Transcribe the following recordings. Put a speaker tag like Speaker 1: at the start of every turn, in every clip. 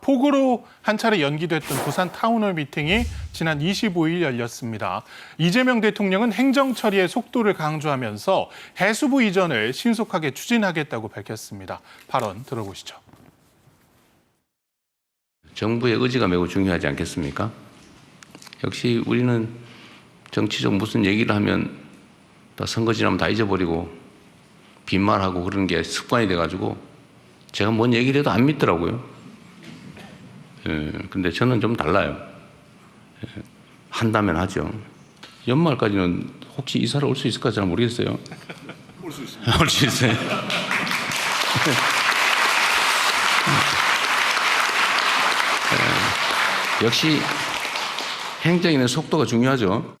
Speaker 1: 폭우로 한 차례 연기됐던 부산 타운홀 미팅이 지난 25일 열렸습니다. 이재명 대통령은 행정 처리의 속도를 강조하면서 해수부 이전을 신속하게 추진하겠다고 밝혔습니다. 발언 들어보시죠.
Speaker 2: 정부의 의지가 매우 중요하지 않겠습니까? 역시 우리는 정치적 무슨 얘기를 하면 다 선거 지나면 다 잊어버리고 빈말하고 그러는 게 습관이 돼가지고 제가 뭔 얘기를 해도 안 믿더라고요. 근데 저는 좀 달라요. 한다면 하죠. 연말까지는 혹시 이사를 올 수 있을까 잘 모르겠어요.
Speaker 1: 올 수 있습니다.
Speaker 2: 올 수 있어요. 역시 행정에는 속도가 중요하죠.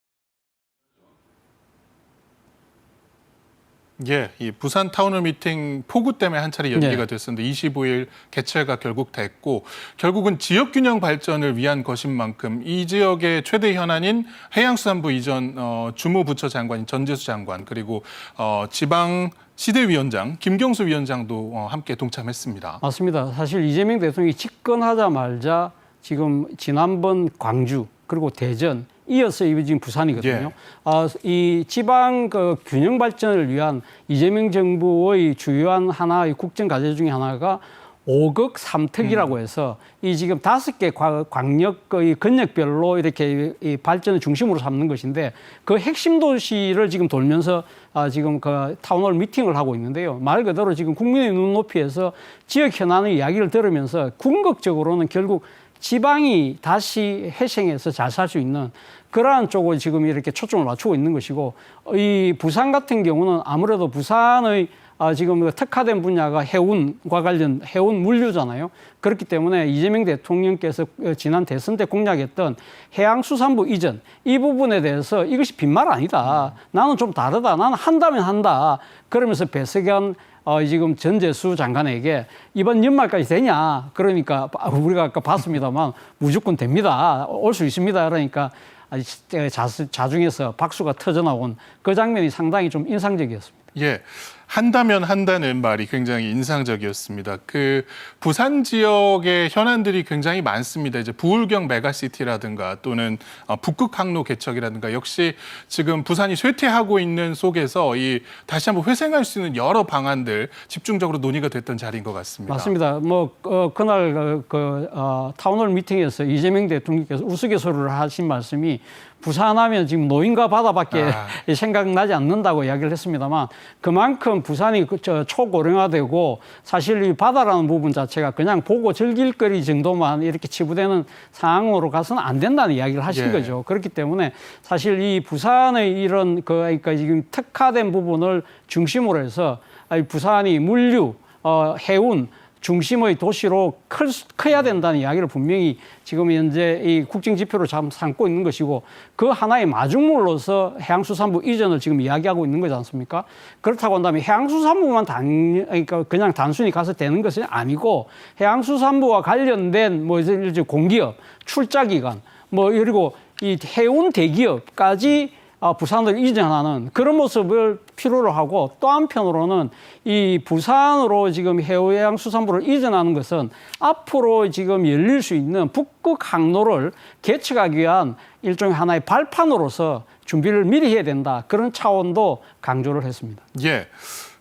Speaker 1: 예, 이 부산 타운홀 미팅 폭우 때문에 한 차례 연기가 됐었는데 25일 개최가 결국 됐고 결국은 지역균형 발전을 위한 것인 만큼 이 지역의 최대 현안인 해양수산부 이전 주무부처 장관인 전재수 장관 그리고 지방 시대위원장 김경수 위원장도 함께 동참했습니다.
Speaker 3: 맞습니다. 사실 이재명 대통령이 집권하자마자 지금 지난번 광주 그리고 대전 이어서 이게 지금 부산이거든요. 이 지방 균형 발전을 위한 이재명 정부의 주요한 하나의 국정 과제 중에 하나가 5급 3특이라고 해서 이 지금 5개 광역의 권역별로 이렇게 이 발전을 중심으로 삼는 것인데 그 핵심 도시를 지금 돌면서 지금 그 타운홀 미팅을 하고 있는데요. 말 그대로 지금 국민의 눈높이에서 지역 현안의 이야기를 들으면서 궁극적으로는 결국 지방이 다시 회생해서 잘 살 수 있는 그러한 쪽을 지금 이렇게 초점을 맞추고 있는 것이고 이 부산 같은 경우는 아무래도 부산의 지금 특화된 분야가 해운과 관련 해운 물류잖아요. 그렇기 때문에 이재명 대통령께서 지난 대선 때 공약했던 해양수산부 이전 이 부분에 대해서 이것이 빈말 아니다. 나는 좀 다르다. 나는 한다면 한다. 그러면서 배석한 지금 전재수 장관에게 이번 연말까지 되냐? 그러니까 우리가 아까 봤습니다만 무조건 됩니다. 올 수 있습니다. 그러니까 자중해서 박수가 터져나온 그 장면이 상당히 좀 인상적이었습니다.
Speaker 1: 예, 한다면 한다는 말이 굉장히 인상적이었습니다. 그 부산 지역의 현안들이 굉장히 많습니다. 이제 부울경 메가시티라든가 또는 북극 항로 개척이라든가 역시 지금 부산이 쇠퇴하고 있는 속에서 이 다시 한번 회생할 수 있는 여러 방안들 집중적으로 논의가 됐던 자리인 것 같습니다.
Speaker 3: 맞습니다. 그날 타운홀 미팅에서 이재명 대통령께서 우스갯소리를 하신 말씀이 부산하면 지금 노인과 바다밖에 생각나지 않는다고 이야기를 했습니다만 그만큼 부산이 초고령화되고 사실 이 바다라는 부분 자체가 그냥 보고 즐길 거리 정도만 이렇게 치부되는 상황으로 가서는 안 된다는 이야기를 하신 거죠. 그렇기 때문에 사실 이 부산의 이런 그러니까 지금 특화된 부분을 중심으로 해서 부산이 물류, 해운 중심의 도시로 커야 된다는 이야기를 분명히 지금 현재 이 국정 지표로 삼고 있는 것이고 그 하나의 마중물로서 해양수산부 이전을 지금 이야기하고 있는 거지 않습니까? 그렇다고 한다면 해양수산부만 그러니까 그냥 단순히 가서 되는 것이 아니고 해양수산부와 관련된 뭐 이제 공기업, 출자기관 그리고 이 해운 대기업까지 부산으로 이전하는 그런 모습을 필요로 하고 또 한편으로는 이 부산으로 지금 해양수산부를 이전하는 것은 앞으로 지금 열릴 수 있는 북극 항로를 개척하기 위한 일종의 하나의 발판으로서 준비를 미리 해야 된다. 그런 차원도 강조를 했습니다.
Speaker 1: 예.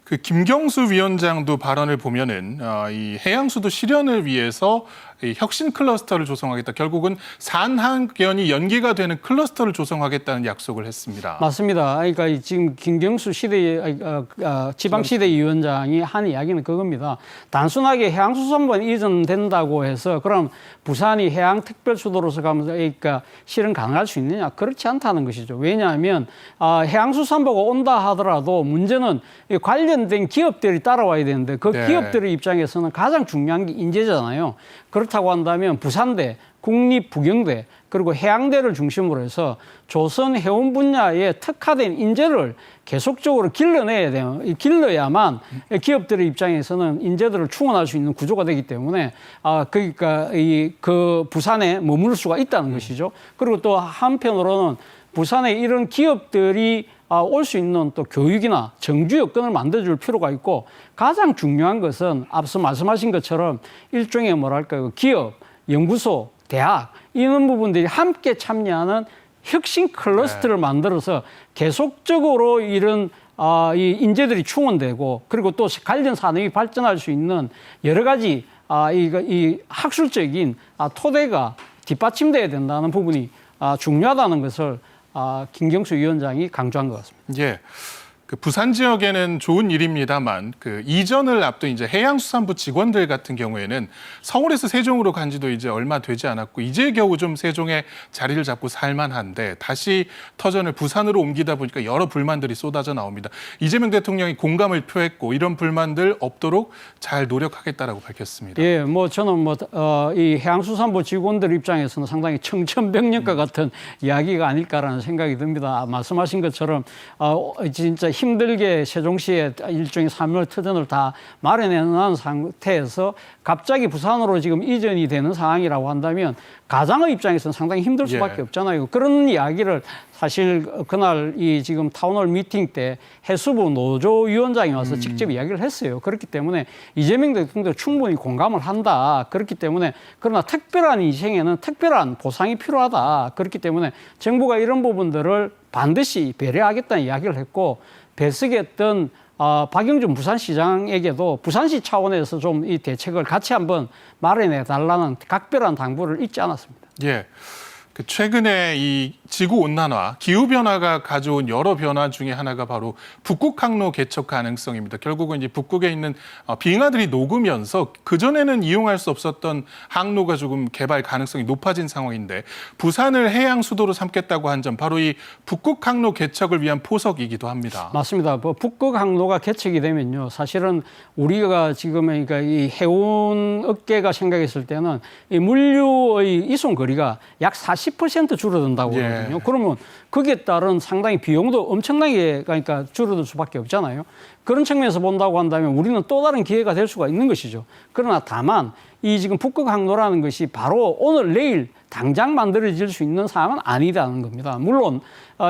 Speaker 1: 그 김경수 위원장도 발언을 보면은 이 해양수도 실현을 위해서 이 혁신 클러스터를 조성하겠다. 결국은 산학연이 연계가 되는 클러스터를 조성하겠다는 약속을 했습니다.
Speaker 3: 맞습니다. 그러니까 지금 김경수 지방시대위원장이 한 이야기는 그겁니다. 단순하게 해양수산부만 이전된다고 해서 그럼 부산이 해양특별수도로서 가면서 그러니까 실현 가능할 수 있느냐? 그렇지 않다는 것이죠. 왜냐하면 해양수산부가 온다 하더라도 문제는 관련된 기업들이 따라와야 되는데 그 기업들의 입장에서는 가장 중요한 게 인재잖아요. 그렇다고 한다면 부산대, 국립부경대 그리고 해양대를 중심으로 해서 조선 해운 분야에 특화된 인재를 계속적으로 길러내야 돼요. 길러야만 기업들의 입장에서는 인재들을 충원할 수 있는 구조가 되기 때문에 그러니까 그 부산에 머무를 수가 있다는 것이죠. 그리고 또 한편으로는 부산에 이런 기업들이 올 수 있는 또 교육이나 정주 여건을 만들어줄 필요가 있고 가장 중요한 것은 앞서 말씀하신 것처럼 일종의 기업, 연구소, 대학 이런 부분들이 함께 참여하는 혁신 클러스터를 만들어서 계속적으로 이런 이 인재들이 충원되고 그리고 또 관련 산업이 발전할 수 있는 여러 가지 이 학술적인 토대가 뒷받침돼야 된다는 부분이 중요하다는 것을 김경수 위원장이 강조한 것 같습니다.
Speaker 1: 예. 그 부산 지역에는 좋은 일입니다만 그 이전을 앞둔 이제 해양수산부 직원들 같은 경우에는 서울에서 세종으로 간 지도 이제 얼마 되지 않았고 이제 겨우 좀 세종에 자리를 잡고 살만한데 다시 터전을 부산으로 옮기다 보니까 여러 불만들이 쏟아져 나옵니다. 이재명 대통령이 공감을 표했고 이런 불만들 없도록 잘 노력하겠다라고 밝혔습니다.
Speaker 3: 예, 뭐 저는 이 해양수산부 직원들 입장에서는 상당히 청천벽력과 같은 이야기가 아닐까라는 생각이 듭니다. 말씀하신 것처럼 진짜 힘들게 세종시에 일종의 사물 터전을 다 마련해 놓은 상태에서 갑자기 부산으로 지금 이전이 되는 상황이라고 한다면 가장의 입장에서는 상당히 힘들 수밖에 없잖아요. 그런 이야기를 사실 그날 이 지금 타운홀 미팅 때 해수부 노조위원장이 와서 직접 이야기를 했어요. 그렇기 때문에 이재명 대통령도 충분히 공감을 한다. 그렇기 때문에 그러나 특별한 인생에는 특별한 보상이 필요하다. 그렇기 때문에 정부가 이런 부분들을 반드시 배려하겠다는 이야기를 했고 배석했던 박영준 부산시장에게도 부산시 차원에서 좀 이 대책을 같이 한번 마련해 달라는 각별한 당부를 잊지 않았습니다.
Speaker 1: 예. 그 최근에 이 지구 온난화, 기후 변화가 가져온 여러 변화 중에 하나가 바로 북극 항로 개척 가능성입니다. 결국은 이제 북극에 있는 빙하들이 녹으면서 그 전에는 이용할 수 없었던 항로가 조금 개발 가능성이 높아진 상황인데 부산을 해양 수도로 삼겠다고 한 점 바로 이 북극 항로 개척을 위한 포석이기도 합니다.
Speaker 3: 맞습니다. 북극 항로가 개척이 되면요, 사실은 우리가 지금 그러니까 이 해운 업계가 생각했을 때는 이 물류의 이송 거리가 약 40% 줄어든다고 하거든요. 그러면 거기에 따른 상당히 비용도 엄청나게 그러니까 줄어들 수밖에 없잖아요. 그런 측면에서 본다고 한다면 우리는 또 다른 기회가 될 수가 있는 것이죠. 그러나 다만 이 지금 북극 항로라는 것이 바로 오늘 내일 당장 만들어질 수 있는 사항은 아니라는 겁니다. 물론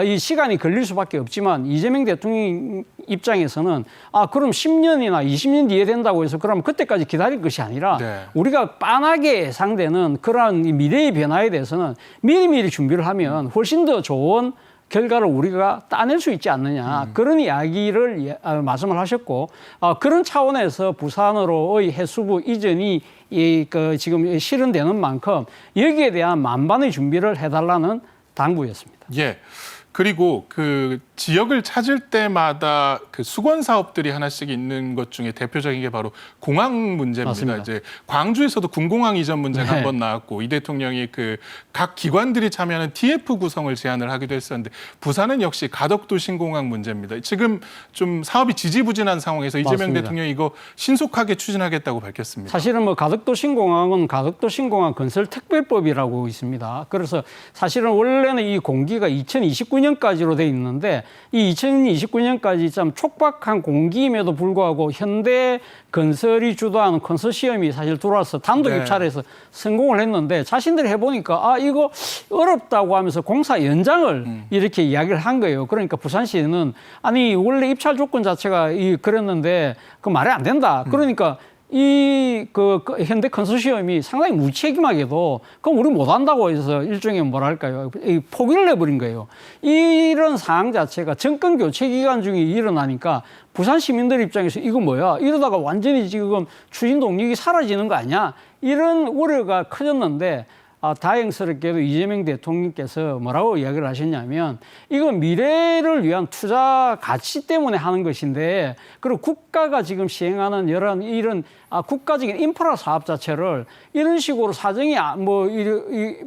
Speaker 3: 이 시간이 걸릴 수밖에 없지만 이재명 대통령 입장에서는 그럼 10년이나 20년 뒤에 된다고 해서 그러면 그때까지 기다릴 것이 아니라 우리가 빤하게 예상되는 그러한 미래의 변화에 대해서는 미리미리 준비를 하면 훨씬 더 좋은 결과를 우리가 따낼 수 있지 않느냐 그런 이야기를 말씀을 하셨고 그런 차원에서 부산으로의 해수부 이전이 지금 실현되는 만큼 여기에 대한 만반의 준비를 해달라는 당부였습니다.
Speaker 1: 예. 그리고 그 지역을 찾을 때마다 그 수건 사업들이 하나씩 있는 것 중에 대표적인 게 바로 공항 문제입니다.
Speaker 3: 맞습니다.
Speaker 1: 이제 광주에서도 군공항 이전 문제가 한번 나왔고 이 대통령이 그 각 기관들이 참여하는 TF 구성을 제안을 하기도 했었는데 부산은 역시 가덕도 신공항 문제입니다. 지금 좀 사업이 지지부진한 상황에서 이재명
Speaker 3: 맞습니다.
Speaker 1: 대통령이 이거 신속하게 추진하겠다고 밝혔습니다.
Speaker 3: 사실은 뭐 가덕도 신공항은 가덕도 신공항 건설 특별법이라고 있습니다. 그래서 사실은 원래는 이 공기가 2029년까지로 돼 있는데 이 2029년까지 참 촉박한 공기임에도 불구하고 현대 건설이 주도하는 컨소시엄이 사실 들어와서 단독 입찰해서 성공을 했는데 자신들이 해보니까 이거 어렵다고 하면서 공사 연장을 이렇게 이야기를 한 거예요. 그러니까 부산시는 아니 원래 입찰 조건 자체가 그랬는데 그 말이 안 된다. 그러니까 그 현대 컨소시엄이 상당히 무책임하게도 그럼 우리 못한다고 해서 일종의 뭐랄까요 포기를 해버린 거예요. 이런 상황 자체가 정권 교체 기간 중에 일어나니까 부산 시민들 입장에서 이거 뭐야 이러다가 완전히 지금 추진 동력이 사라지는 거 아니야 이런 우려가 커졌는데 다행스럽게도 이재명 대통령께서 뭐라고 이야기를 하셨냐면 이건 미래를 위한 투자 가치 때문에 하는 것인데 그리고 국가가 지금 시행하는 여러 이런 국가적인 인프라 사업 자체를 이런 식으로 사정이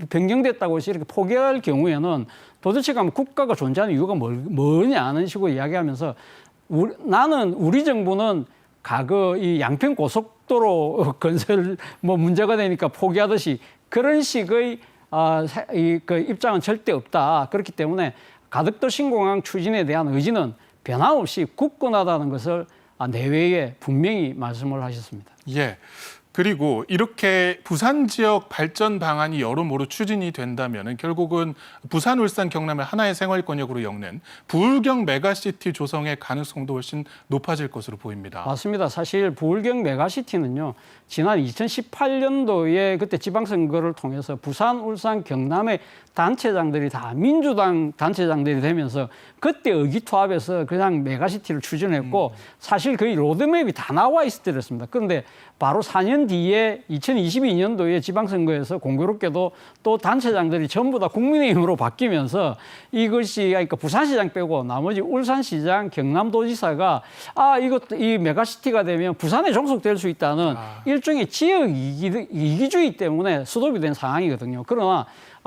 Speaker 3: 변경됐다고 해서 이렇게 포기할 경우에는 도대체 그럼 국가가 존재하는 이유가 뭐냐 하는 식으로 이야기하면서 나는 우리 정부는 과거 이 양평 고속도로 건설 문제가 되니까 포기하듯이 그런 식의 그 입장은 절대 없다. 그렇기 때문에 가덕도 신공항 추진에 대한 의지는 변함없이 굳건하다는 것을 내외에 분명히 말씀을 하셨습니다.
Speaker 1: 예. 그리고 이렇게 부산 지역 발전 방안이 여러모로 추진이 된다면 결국은 부산, 울산, 경남의 하나의 생활권역으로 엮는 부울경 메가시티 조성의 가능성도 훨씬 높아질 것으로 보입니다.
Speaker 3: 맞습니다. 사실 부울경 메가시티는요. 지난 2018년도에 그때 지방선거를 통해서 부산, 울산, 경남의 단체장들이 다 민주당 단체장들이 되면서 그때 의기투합해서 그냥 메가시티를 추진했고 사실 거의 로드맵이 다 나와 있을 때였습니다. 그런데 바로 4년 뒤에 2022년도에 지방선거에서 공교롭게도 또 단체장들이 전부 다 국민의힘으로 바뀌면서 이것이 그러니까 부산시장 빼고 나머지 울산시장, 경남도지사가 이 메가시티가 되면 부산에 종속될 수 있다는 일종의 지역 이기주의 때문에 수도비 된 상황이거든요. 그러나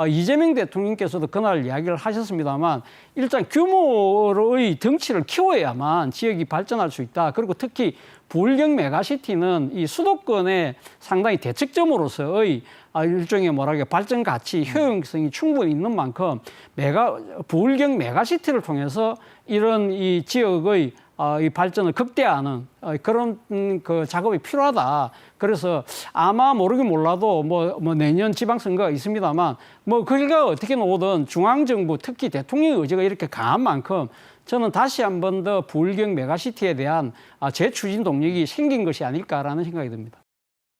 Speaker 3: 이재명 대통령께서도 그날 이야기를 하셨습니다만 일단 규모의 덩치를 키워야만 지역이 발전할 수 있다. 그리고 특히 부울경 메가시티는 이 수도권의 상당히 대척점으로서의 일종의 발전 가치, 효용성이 충분히 있는 만큼 부울경 메가시티를 통해서 이런 이 지역의 이 발전을 극대화하는 그런 그 작업이 필요하다. 그래서 아마 모르긴 몰라도 뭐 내년 지방선거가 있습니다만 그 결과가 어떻게 나오든 중앙정부 특히 대통령의 의지가 이렇게 강한 만큼 저는 다시 한 번 더 부울경 메가시티에 대한 재추진 동력이 생긴 것이 아닐까라는 생각이 듭니다.